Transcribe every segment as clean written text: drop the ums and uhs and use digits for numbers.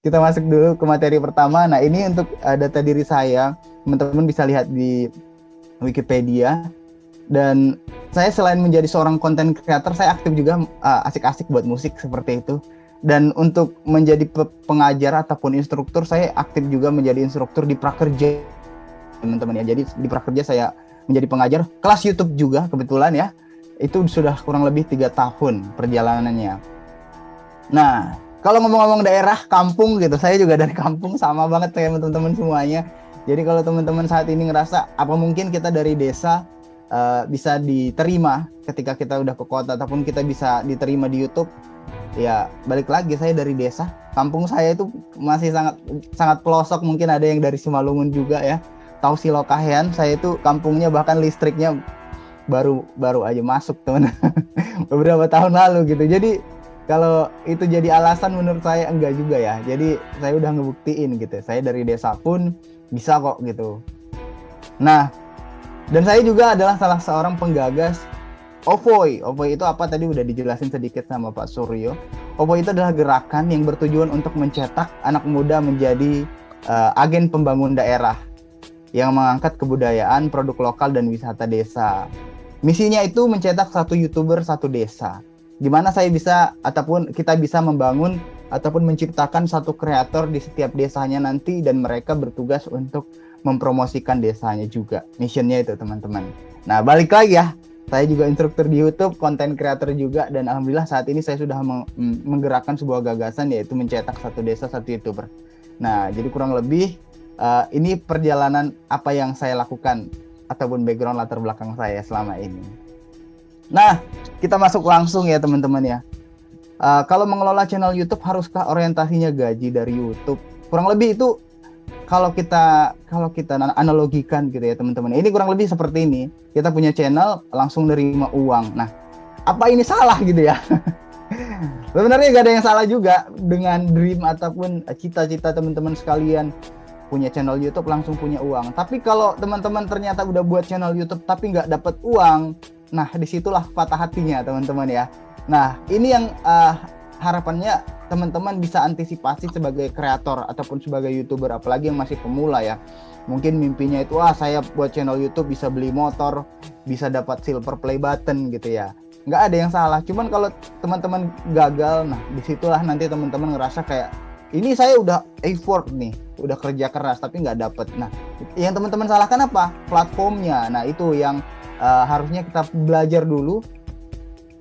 kita masuk dulu ke materi pertama. Nah, ini untuk data diri saya. Teman-teman bisa lihat di Wikipedia. Dan saya selain menjadi seorang content creator, saya aktif juga asik-asik buat musik seperti itu. Dan untuk menjadi pengajar ataupun instruktur, saya aktif juga menjadi instruktur di Prakerja, teman-teman ya. Jadi di Prakerja saya menjadi pengajar kelas YouTube juga kebetulan ya. Itu sudah kurang lebih 3 tahun perjalanannya. Nah, kalau ngomong-ngomong daerah, kampung gitu, saya juga dari kampung, sama banget kayak teman-teman semuanya. Jadi kalau teman-teman saat ini ngerasa apa mungkin kita dari desa bisa diterima ketika kita udah ke kota, ataupun kita bisa diterima di YouTube, ya balik lagi, saya dari desa. Kampung saya itu masih sangat pelosok, mungkin ada yang dari Simalungun juga ya. Tahu Silokahean, saya itu kampungnya bahkan listriknya baru aja masuk teman beberapa tahun lalu gitu. Jadi kalau itu jadi alasan, menurut saya enggak juga ya. Jadi saya udah ngebuktiin gitu, saya dari desa pun bisa kok gitu. Nah, dan saya juga adalah salah seorang penggagas OVOI. OVOI itu apa tadi udah dijelasin sedikit sama Pak Suryo. OVOI itu adalah gerakan yang bertujuan untuk mencetak anak muda menjadi agen pembangun daerah yang mengangkat kebudayaan, produk lokal, dan wisata desa. Misinya itu mencetak satu YouTuber satu desa. Gimana saya bisa ataupun kita bisa membangun ataupun menciptakan satu kreator di setiap desanya nanti, dan mereka bertugas untuk mempromosikan desanya juga. Missionnya itu teman-teman. Nah, balik lagi ya. Saya juga instruktur di YouTube, konten creator juga, dan alhamdulillah saat ini saya sudah menggerakkan sebuah gagasan, yaitu mencetak satu desa satu YouTuber. Nah, jadi kurang lebih ini perjalanan apa yang saya lakukan ataupun background latar belakang saya selama ini. Nah, kita masuk langsung ya teman-teman ya. Kalau mengelola channel YouTube, haruskah orientasinya gaji dari YouTube? Kurang lebih itu kalau kita analogikan gitu ya teman-teman. Ini kurang lebih seperti ini. Kita punya channel, langsung nerima uang. Nah, apa ini salah gitu ya? Sebenarnya gak ada yang salah juga dengan dream ataupun cita-cita teman-teman sekalian punya channel YouTube langsung punya uang. Tapi kalau teman-teman ternyata udah buat channel YouTube tapi nggak dapat uang, nah disitulah patah hatinya teman-teman ya. Nah, ini yang harapannya teman-teman bisa antisipasi sebagai kreator ataupun sebagai YouTuber, apalagi yang masih pemula ya. Mungkin mimpinya itu, saya buat channel YouTube bisa beli motor, bisa dapat silver play button gitu ya. Nggak ada yang salah. Cuman kalau teman-teman gagal, nah disitulah nanti teman-teman ngerasa kayak, ini saya udah effort nih, udah kerja keras tapi nggak dapet. Nah, yang teman-teman salahkan apa? Platformnya. Nah, itu yang harusnya kita belajar dulu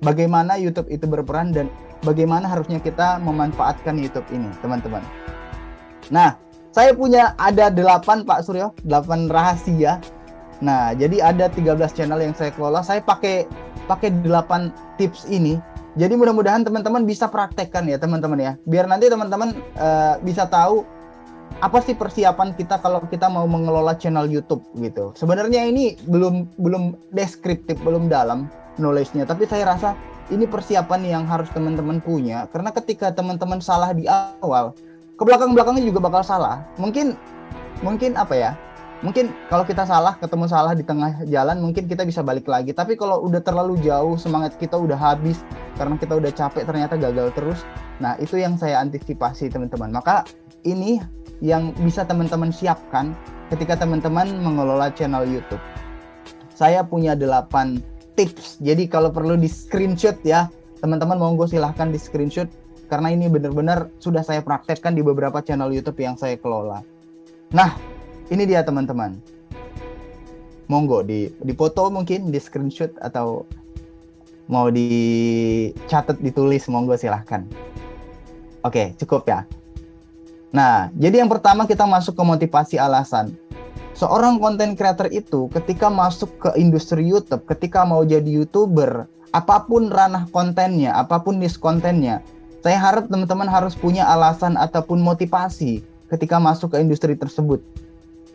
bagaimana YouTube itu berperan dan bagaimana harusnya kita memanfaatkan YouTube ini, teman-teman. Nah, saya punya ada 8 Pak Suryo, 8 rahasia. Nah, jadi ada 13 channel yang saya kelola. Saya pakai 8 tips ini. Jadi mudah-mudahan teman-teman bisa praktekkan ya teman-teman ya. Biar nanti teman-teman bisa tahu apa sih persiapan kita kalau kita mau mengelola channel YouTube gitu. Sebenarnya ini belum deskriptif, belum dalam knowledge-nya, tapi saya rasa ini persiapan yang harus teman-teman punya, karena ketika teman-teman salah di awal, ke belakang-belakangnya juga bakal salah. Mungkin apa ya? Mungkin kalau kita salah, ketemu salah di tengah jalan, mungkin kita bisa balik lagi. Tapi kalau udah terlalu jauh, semangat kita udah habis, karena kita udah capek, ternyata gagal terus. Nah, itu yang saya antisipasi teman-teman. Maka ini yang bisa teman-teman siapkan ketika teman-teman mengelola channel YouTube. Saya punya 8 tips. Jadi kalau perlu di screenshot ya, teman-teman monggo silahkan di screenshot. Karena ini benar-benar sudah saya praktekkan di beberapa channel YouTube yang saya kelola. Nah, ini dia teman-teman. Monggo dipoto mungkin, di screenshot, atau mau dicatat, ditulis, monggo silahkan. Oke, cukup ya. Nah, jadi yang pertama kita masuk ke motivasi alasan. Seorang content creator itu ketika masuk ke industri YouTube, ketika mau jadi YouTuber, apapun ranah kontennya, apapun niche kontennya, saya harap teman-teman harus punya alasan ataupun motivasi ketika masuk ke industri tersebut.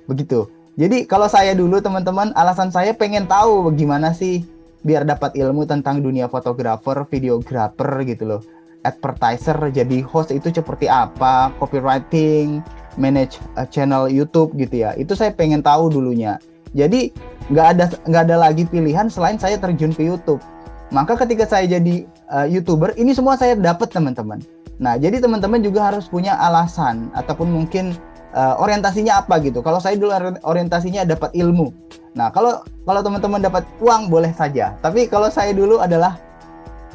Begitu. Jadi kalau saya dulu teman-teman, alasan saya pengen tahu bagaimana sih biar dapat ilmu tentang dunia fotografer, videografer gitu loh. Advertiser, jadi host itu seperti apa, copywriting, manage channel YouTube gitu ya. Itu saya pengen tahu dulunya. Jadi nggak ada lagi pilihan selain saya terjun ke YouTube. Maka ketika saya jadi YouTuber, ini semua saya dapat teman-teman. Nah, jadi teman-teman juga harus punya alasan ataupun mungkin orientasinya apa gitu. Kalau saya dulu orientasinya dapat ilmu. Nah, kalau teman-teman dapat uang boleh saja. Tapi kalau saya dulu adalah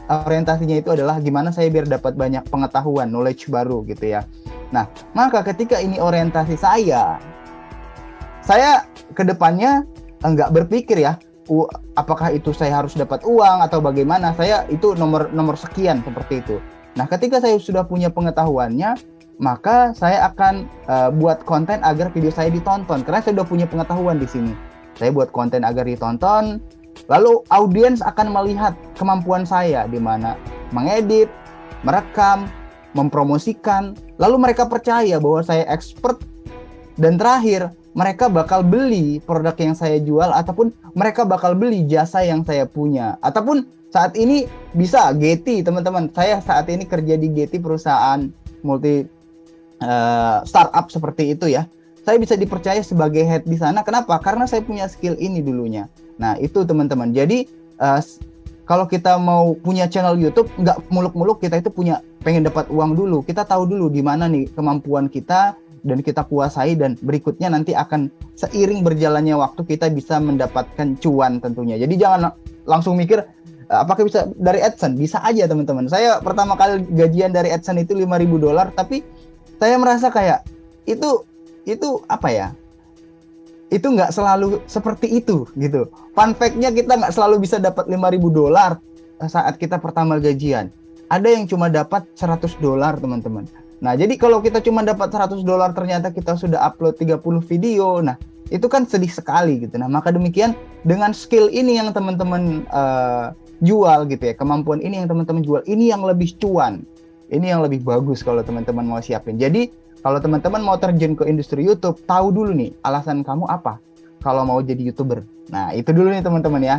orientasinya itu adalah gimana saya biar dapat banyak pengetahuan, knowledge baru gitu ya. Nah, maka ketika ini orientasi saya kedepannya enggak berpikir ya, apakah itu saya harus dapat uang atau bagaimana. Saya itu nomor sekian seperti itu. Nah, ketika saya sudah punya pengetahuannya, maka saya akan buat konten agar video saya ditonton. Karena saya sudah punya pengetahuan di sini. Saya buat konten agar ditonton, lalu audiens akan melihat kemampuan saya di mana mengedit, merekam, mempromosikan, lalu mereka percaya bahwa saya expert, dan terakhir mereka bakal beli produk yang saya jual ataupun mereka bakal beli jasa yang saya punya. Ataupun saat ini bisa Getty, teman-teman. Saya saat ini kerja di Getty, perusahaan multi startup seperti itu ya. Saya bisa dipercaya sebagai head di sana. Kenapa? Karena saya punya skill ini dulunya. Nah, itu teman-teman. Jadi kalau kita mau punya channel YouTube, nggak muluk-muluk kita itu pengen dapat uang dulu. Kita tahu dulu di mana nih kemampuan kita dan kita kuasai, dan berikutnya nanti akan seiring berjalannya waktu kita bisa mendapatkan cuan tentunya. Jadi jangan langsung mikir apakah bisa dari AdSense. Bisa aja teman-teman. Saya pertama kali gajian dari AdSense itu $5.000, tapi saya merasa kayak itu apa ya? Itu nggak selalu seperti itu gitu. Fun fact-nya, kita nggak selalu bisa dapat $5.000 saat kita pertama gajian. Ada yang cuma dapat $100 teman-teman. Nah, jadi kalau kita cuma dapat $100 ternyata kita sudah upload 30 video. Nah, itu kan sedih sekali gitu. Nah, maka demikian dengan skill ini yang teman-teman jual gitu ya. Kemampuan ini yang teman-teman jual, ini yang lebih cuan. Ini yang lebih bagus kalau teman-teman mau siapin. Jadi, kalau teman-teman mau terjun ke industri YouTube, tahu dulu nih alasan kamu apa kalau mau jadi YouTuber. Nah, itu dulu nih teman-teman ya.